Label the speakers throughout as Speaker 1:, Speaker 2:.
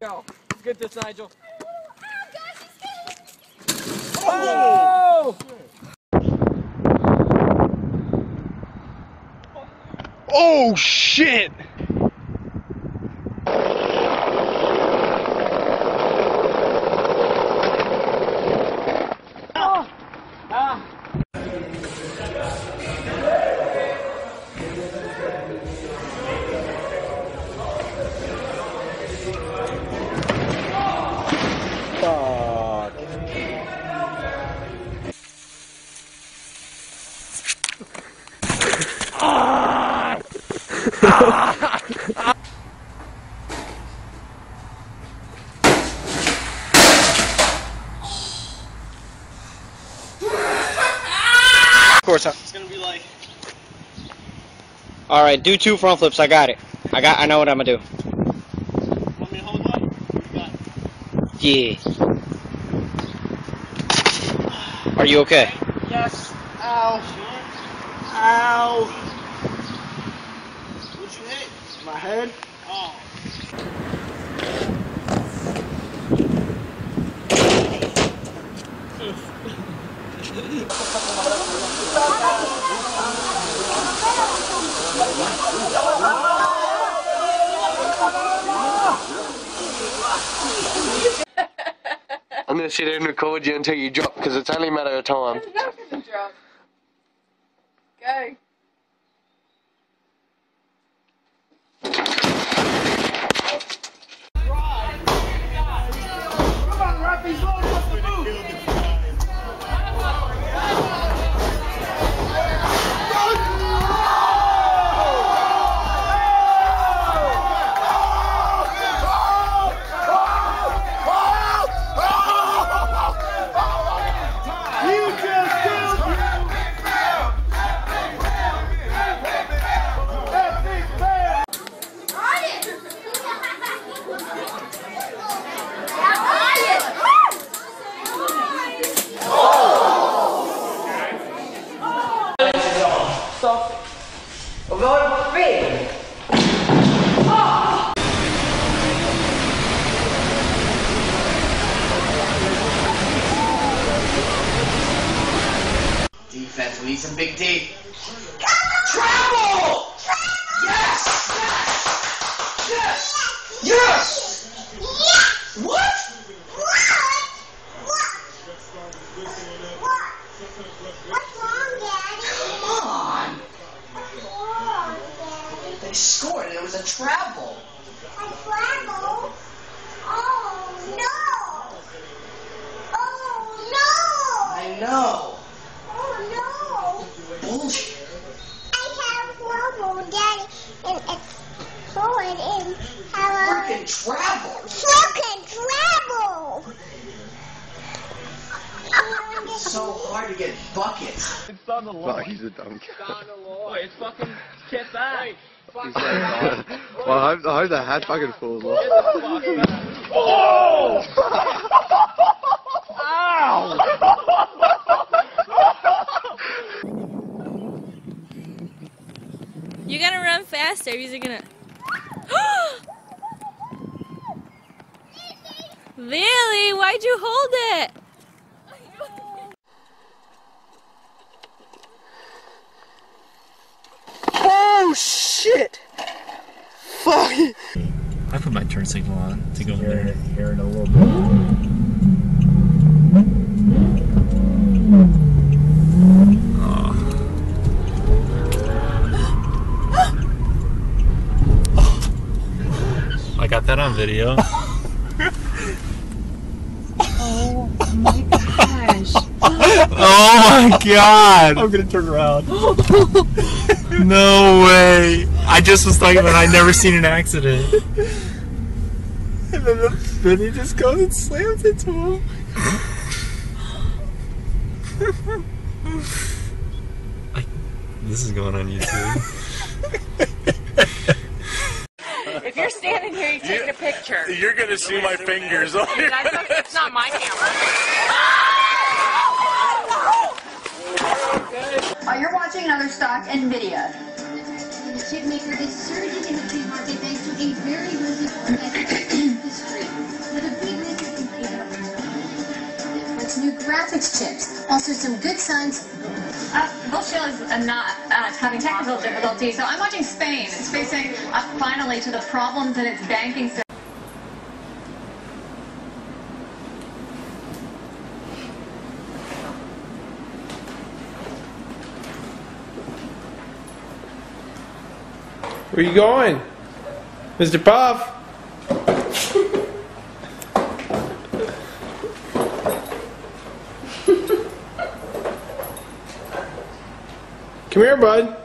Speaker 1: Go. Let's get this, Nigel.
Speaker 2: Oh! Oh shit! Of course, it's gonna be like.
Speaker 3: All right, do 2 front flips. I got it. I know what I'm gonna do.
Speaker 2: Want me to hold one?
Speaker 3: Yeah. Are you okay?
Speaker 2: Yes. Ow. Ow. What'd you hit? My head. Oh. I'm gonna sit here and record you until you drop, because it's only a matter of time.
Speaker 4: There's no reason to drop. Go.
Speaker 5: Defense, we need some big D. Travel! Yes! Yes! Yes! Yes! What?
Speaker 6: What's wrong, Daddy?
Speaker 5: Come on!
Speaker 6: What's wrong, Daddy?
Speaker 5: They scored and it was a travel.
Speaker 6: A travel? Oh, no! Oh, no!
Speaker 5: I know.
Speaker 6: Oh, no!
Speaker 5: Bullshit.
Speaker 6: I have trouble, Daddy, and it's forward in hello.
Speaker 5: Freaking travel.
Speaker 6: Freaking travel!
Speaker 5: It's so hard to get buckets.
Speaker 1: It's on the law.
Speaker 2: Fuck, he's a dumb guy.
Speaker 1: It's on the law. It's fucking get back.
Speaker 2: Well, I hope that hat fucking falls off.
Speaker 1: Oh! Ow!
Speaker 7: You gotta run faster. He's gonna. Lily, why'd you hold it?
Speaker 2: Oh shit! Fuck!
Speaker 8: I put my turn signal on to go in there.
Speaker 1: Here in a little bit.
Speaker 8: I got that on video.
Speaker 4: Oh my gosh.
Speaker 8: Oh my god!
Speaker 1: I'm gonna turn around.
Speaker 8: No way! I just was talking about I'd never seen an accident.
Speaker 1: And then he just goes and slams into him.
Speaker 8: This is going on YouTube.
Speaker 4: If you're standing here, you take a picture.
Speaker 2: You're gonna see my fingers.
Speaker 4: It's not my camera.
Speaker 9: You're watching another stock NVIDIA.
Speaker 6: The chip maker is surging in the free market thanks to a very busy forecast.
Speaker 9: industry with a big major complaint about its new graphics chips. Also some good signs.
Speaker 10: Bullshit is not having technical difficulties, so I'm watching Spain. It's facing finally to the problems in its banking system.
Speaker 1: Where you going? Mr. Puff? Come here, bud.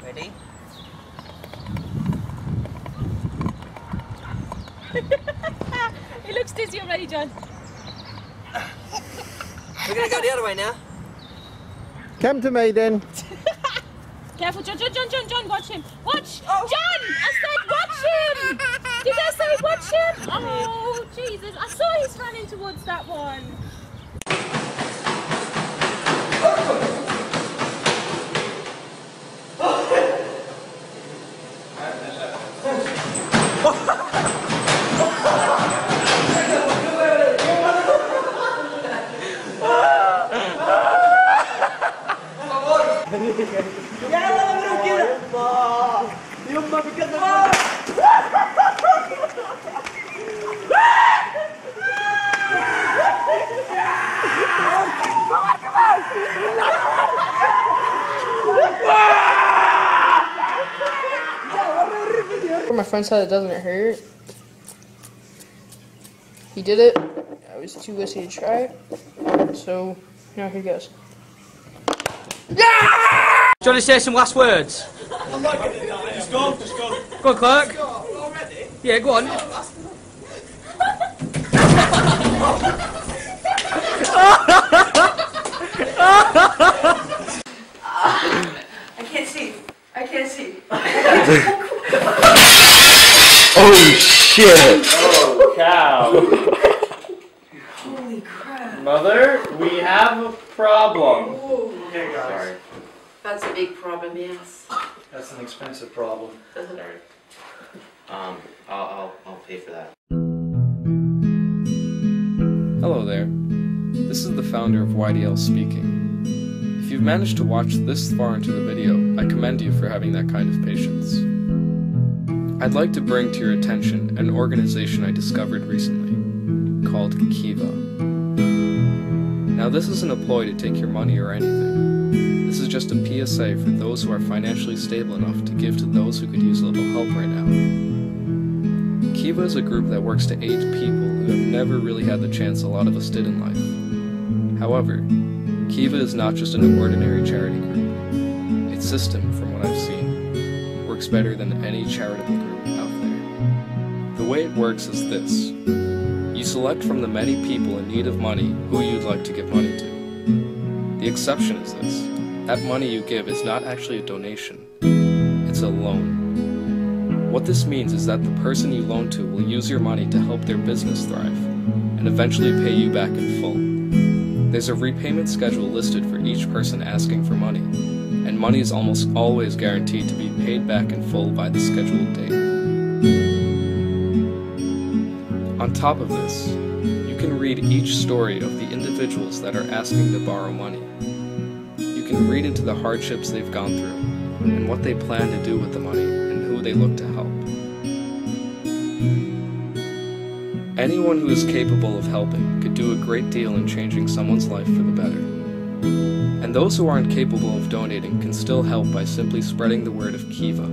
Speaker 3: Ready?
Speaker 7: He looks dizzy already, John.
Speaker 3: We're gonna go the other way now.
Speaker 1: Come to me then.
Speaker 7: Careful, John, watch him. Watch! Oh. John! I said watch him! Did I say watch him? Oh, Jesus. I saw he's running towards that one.
Speaker 11: My friend said it doesn't hurt. He did it. I was too wussy to try it. So, now here goes. Yeah!
Speaker 3: Do you want to say some last words?
Speaker 1: Just go.
Speaker 3: Go on, Clark. Yeah, go on.
Speaker 5: I can't see.
Speaker 2: Oh shit!
Speaker 8: Oh cow!
Speaker 5: Holy crap.
Speaker 8: Mother, we have a problem.
Speaker 5: Okay, guys.
Speaker 8: Sorry.
Speaker 5: That's a big problem, yes.
Speaker 8: That's an expensive problem.
Speaker 12: Sorry. I'll pay for that.
Speaker 13: Hello there. This is the founder of YDL speaking. If you've managed to watch this far into the video, I commend you for having that kind of patience. I'd like to bring to your attention an organization I discovered recently, called Kiva. Now this isn't a ploy to take your money or anything. This is just a PSA for those who are financially stable enough to give to those who could use a little help right now. Kiva is a group that works to aid people who have never really had the chance a lot of us did in life. However, Kiva is not just an ordinary charity group. Its system, from what I've seen, works better than any charitable group out there. The way it works is this. You select from the many people in need of money who you'd like to give money to. The exception is this. That money you give is not actually a donation. It's a loan. What this means is that the person you loan to will use your money to help their business thrive, and eventually pay you back in full. There's a repayment schedule listed for each person asking for money, and money is almost always guaranteed to be paid back in full by the scheduled date. On top of this, you can read each story of the individuals that are asking to borrow money. You can read into the hardships they've gone through, and what they plan to do with the money, and who they look to help. Anyone who is capable of helping could do a great deal in changing someone's life for the better. And those who aren't capable of donating can still help by simply spreading the word of Kiva.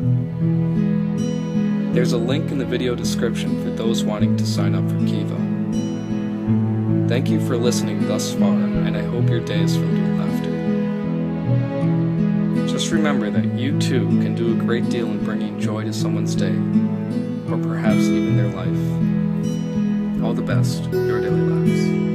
Speaker 13: There's a link in the video description for those wanting to sign up for Kiva. Thank you for listening thus far, and I hope your day is filled with laughter. Just remember that you too can do a great deal in bringing joy to someone's day, or perhaps even their life. All the best, your daily lives.